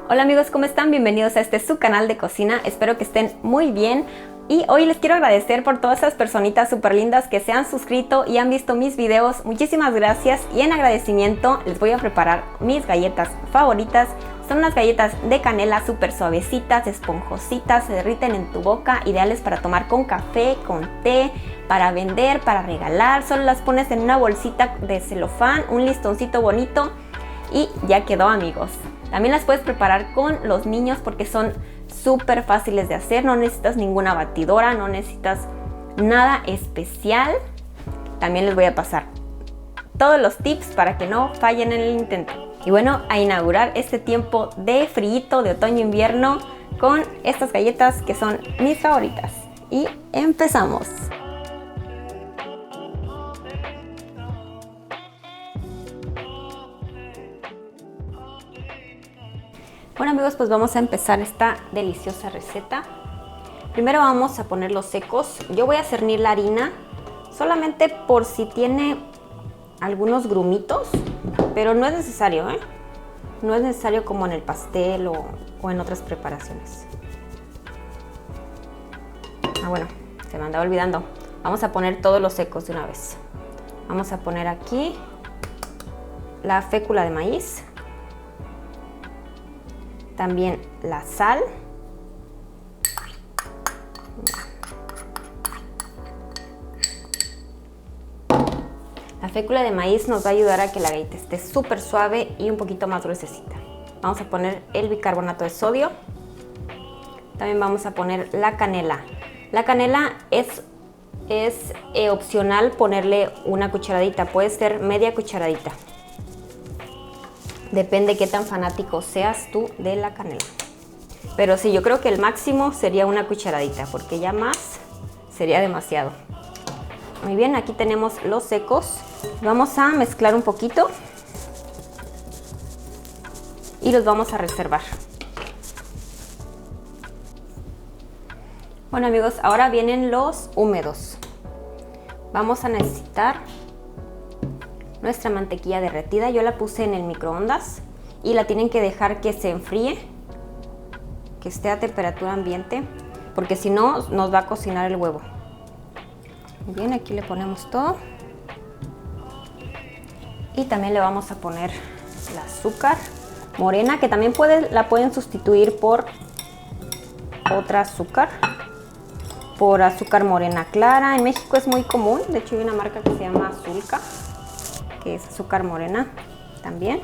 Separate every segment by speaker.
Speaker 1: Hola amigos, ¿cómo están? Bienvenidos a su canal de cocina. Espero que estén muy bien. Y hoy les quiero agradecer por todas esas personitas súper lindas que se han suscrito y han visto mis videos. Muchísimas gracias. Y en agradecimiento les voy a preparar mis galletas favoritas. Son unas galletas de canela súper suavecitas, esponjositas, se derriten en tu boca, ideales para tomar con café, con té, para vender, para regalar. Solo las pones en una bolsita de celofán, un listoncito bonito y ya quedó, amigos. También las puedes preparar con los niños porque son súper fáciles de hacer. No necesitas ninguna batidora, no necesitas nada especial. También les voy a pasar todos los tips para que no fallen en el intento. Y bueno, a inaugurar este tiempo de frío, de otoño-invierno, con estas galletas que son mis favoritas. Y empezamos. Bueno amigos, pues vamos a empezar esta deliciosa receta. Primero vamos a poner los secos. Yo voy a cernir la harina solamente por si tiene algunos grumitos, pero no es necesario, ¿eh? No es necesario como en el pastel o en otras preparaciones. Bueno, se me andaba olvidando. Vamos a poner todos los secos de una vez. Vamos a poner aquí la fécula de maíz. También la sal. La fécula de maíz nos va a ayudar a que la galleta esté súper suave y un poquito más gruesecita. Vamos a poner el bicarbonato de sodio. También vamos a poner la canela. La canela es opcional ponerle una cucharadita, puede ser media cucharadita. Depende qué tan fanático seas tú de la canela. Pero sí, yo creo que el máximo sería una cucharadita, porque ya más sería demasiado. Muy bien, aquí tenemos los secos. Vamos a mezclar un poquito y los vamos a reservar. Bueno amigos, ahora vienen los húmedos. Vamos a necesitar nuestra mantequilla derretida. Yo la puse en el microondas y la tienen que dejar que se enfríe, que esté a temperatura ambiente, porque si no nos va a cocinar el huevo. Bien, aquí le ponemos todo y también le vamos a poner el azúcar morena, que también la pueden sustituir por otra azúcar, por azúcar morena clara. En México es muy común, de hecho hay una marca que se llama Azulca, que es azúcar morena también,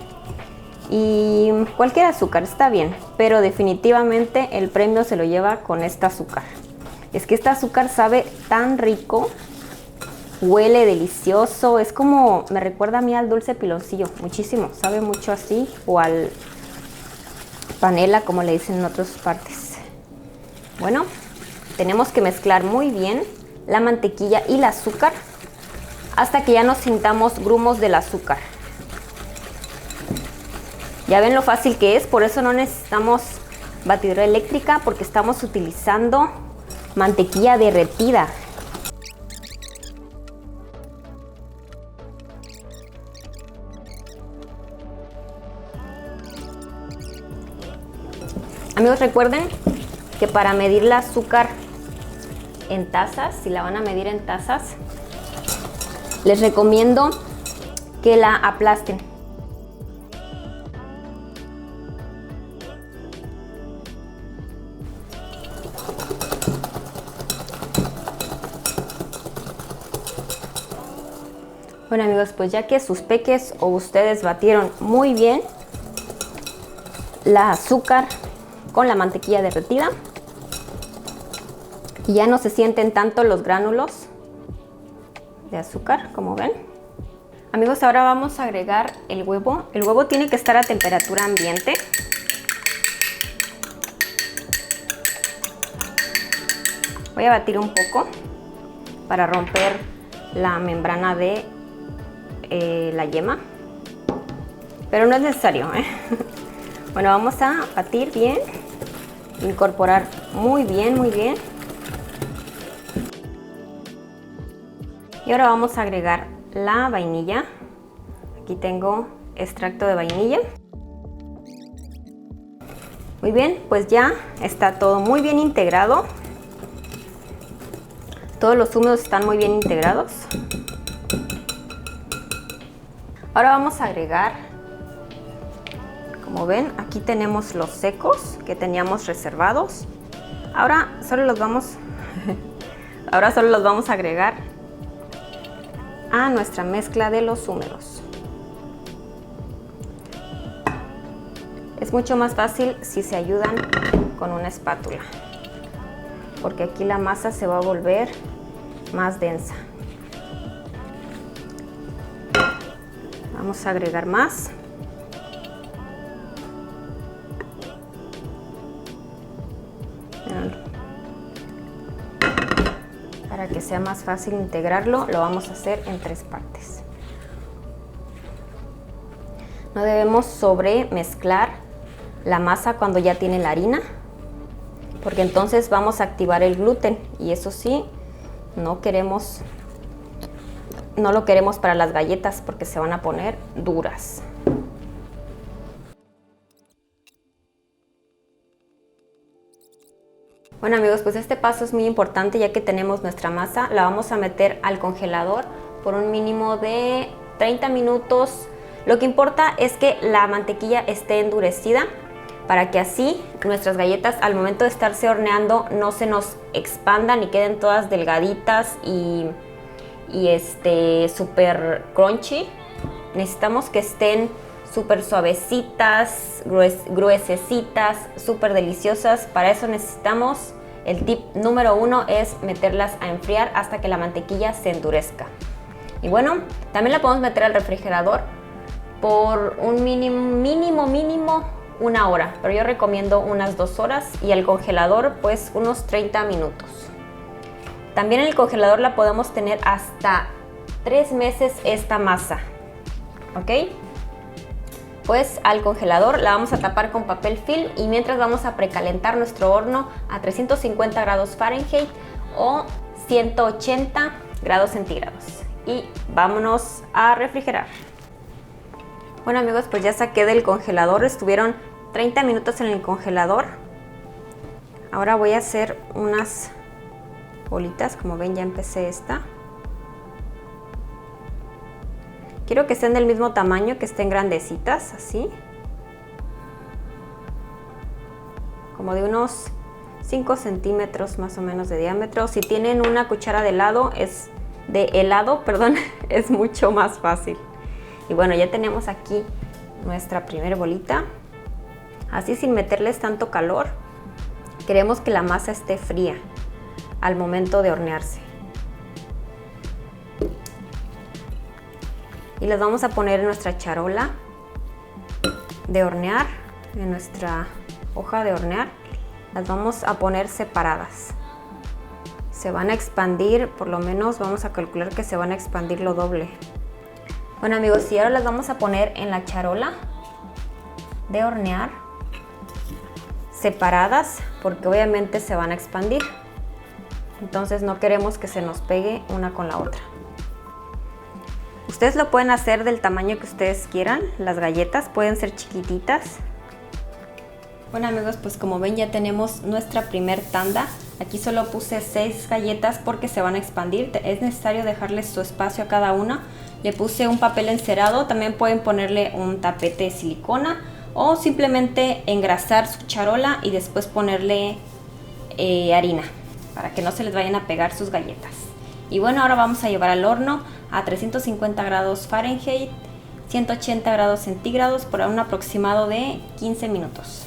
Speaker 1: y cualquier azúcar está bien, pero definitivamente el premio se lo lleva con esta azúcar. Es que este azúcar sabe tan rico, huele delicioso, es como, me recuerda a mí al dulce piloncillo, muchísimo, sabe mucho así, o al panela como le dicen en otras partes. Bueno, tenemos que mezclar muy bien la mantequilla y el azúcar hasta que ya no sintamos grumos del azúcar. Ya ven lo fácil que es, por eso no necesitamos batidora eléctrica, porque estamos utilizando mantequilla derretida. Amigos, recuerden que para medir el azúcar en tazas, si la van a medir en tazas, les recomiendo que la aplasten. Bueno amigos, pues ya que sus peques o ustedes batieron muy bien la azúcar con la mantequilla derretida y ya no se sienten tanto los gránulos de azúcar, como ven. Amigos, ahora vamos a agregar el huevo. El huevo tiene que estar a temperatura ambiente. Voy a batir un poco para romper la membrana de la yema, pero no es necesario, ¿eh? Bueno, vamos a batir bien, incorporar muy bien, muy bien. Y ahora vamos a agregar la vainilla. Aquí tengo extracto de vainilla. Muy bien, pues ya está todo muy bien integrado. Todos los húmedos están muy bien integrados. Ahora vamos a agregar, como ven, aquí tenemos los secos que teníamos reservados. Ahora solo los vamos a agregar a nuestra mezcla de los húmedos. Es mucho más fácil si se ayudan con una espátula, porque aquí la masa se va a volver más densa. Vamos a agregar más. Para que sea más fácil integrarlo, lo vamos a hacer en 3 partes. No debemos sobremezclar la masa cuando ya tiene la harina, porque entonces vamos a activar el gluten y eso sí, no lo queremos para las galletas porque se van a poner duras. Bueno amigos, pues este paso es muy importante ya que tenemos nuestra masa. La vamos a meter al congelador por un mínimo de 30 minutos. Lo que importa es que la mantequilla esté endurecida para que así nuestras galletas al momento de estarse horneando no se nos expandan y queden todas delgaditas y súper crunchy. Necesitamos que estén súper suavecitas, gruesecitas, súper deliciosas. Para eso necesitamos, el tip número 1 es meterlas a enfriar hasta que la mantequilla se endurezca. Y bueno, también la podemos meter al refrigerador por un mínimo 1 hora, pero yo recomiendo unas 2 horas y al congelador pues unos 30 minutos. También en el congelador la podemos tener hasta 3 meses esta masa, ¿ok? Pues al congelador la vamos a tapar con papel film y mientras vamos a precalentar nuestro horno a 350 grados Fahrenheit o 180 grados centígrados. Y vámonos a refrigerar. Bueno amigos, pues ya saqué del congelador, estuvieron 30 minutos en el congelador. Ahora voy a hacer unas bolitas, como ven ya empecé esta. Quiero que estén del mismo tamaño, que estén grandecitas, así. Como de unos 5 centímetros más o menos de diámetro. Si tienen una cuchara de helado, es mucho más fácil. Y bueno, ya tenemos aquí nuestra primera bolita. Así sin meterles tanto calor. Queremos que la masa esté fría al momento de hornearse. Y las vamos a poner en nuestra charola de hornear, en nuestra hoja de hornear. Las vamos a poner separadas. Se van a expandir, por lo menos vamos a calcular que se van a expandir lo doble. Bueno amigos, y ahora las vamos a poner en la charola de hornear, separadas, porque obviamente se van a expandir. Entonces no queremos que se nos pegue una con la otra. Ustedes lo pueden hacer del tamaño que ustedes quieran. Las galletas pueden ser chiquititas. Bueno amigos, pues como ven ya tenemos nuestra primer tanda. Aquí solo puse 6 galletas porque se van a expandir. Es necesario dejarles su espacio a cada una. Le puse un papel encerado. También pueden ponerle un tapete de silicona o simplemente engrasar su charola y después ponerle harina para que no se les vayan a pegar sus galletas. Y bueno, ahora vamos a llevar al horno a 350 grados Fahrenheit, 180 grados centígrados por un aproximado de 15 minutos.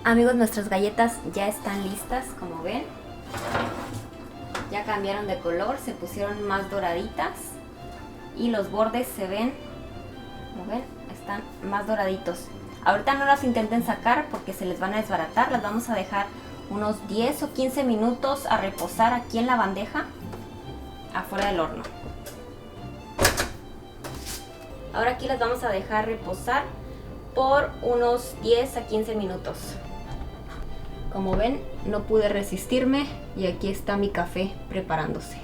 Speaker 1: Amigos, nuestras galletas ya están listas, como ven. Ya cambiaron de color, se pusieron más doraditas y los bordes se ven, como ven, están más doraditos. Ahorita no las intenten sacar porque se les van a desbaratar, las vamos a dejar unos 10 o 15 minutos a reposar aquí en la bandeja afuera del horno. Ahora aquí las vamos a dejar reposar por unos 10 a 15 minutos. Como ven, no pude resistirme y aquí está mi café preparándose.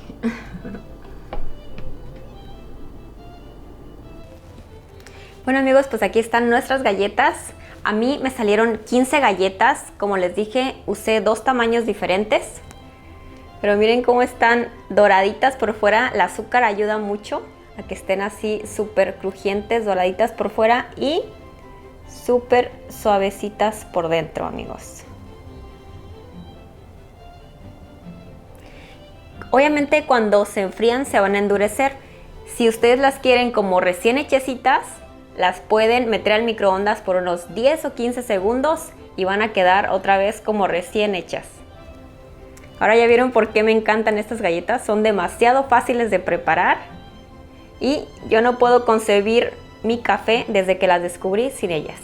Speaker 1: Bueno amigos, pues aquí están nuestras galletas. A mí me salieron 15 galletas. Como les dije, usé 2 tamaños diferentes. Pero miren cómo están doraditas por fuera. El azúcar ayuda mucho a que estén así súper crujientes, doraditas por fuera y súper suavecitas por dentro, amigos. Obviamente cuando se enfrían se van a endurecer. Si ustedes las quieren como recién hechecitas, las pueden meter al microondas por unos 10 o 15 segundos y van a quedar otra vez como recién hechas. Ahora ya vieron por qué me encantan estas galletas. Son demasiado fáciles de preparar y yo no puedo concebir mi café desde que las descubrí sin ellas.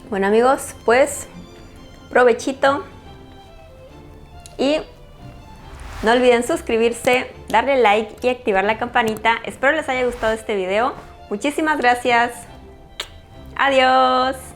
Speaker 1: Bueno amigos, pues provechito y no olviden suscribirse, darle like y activar la campanita. Espero les haya gustado este video. Muchísimas gracias. Adiós.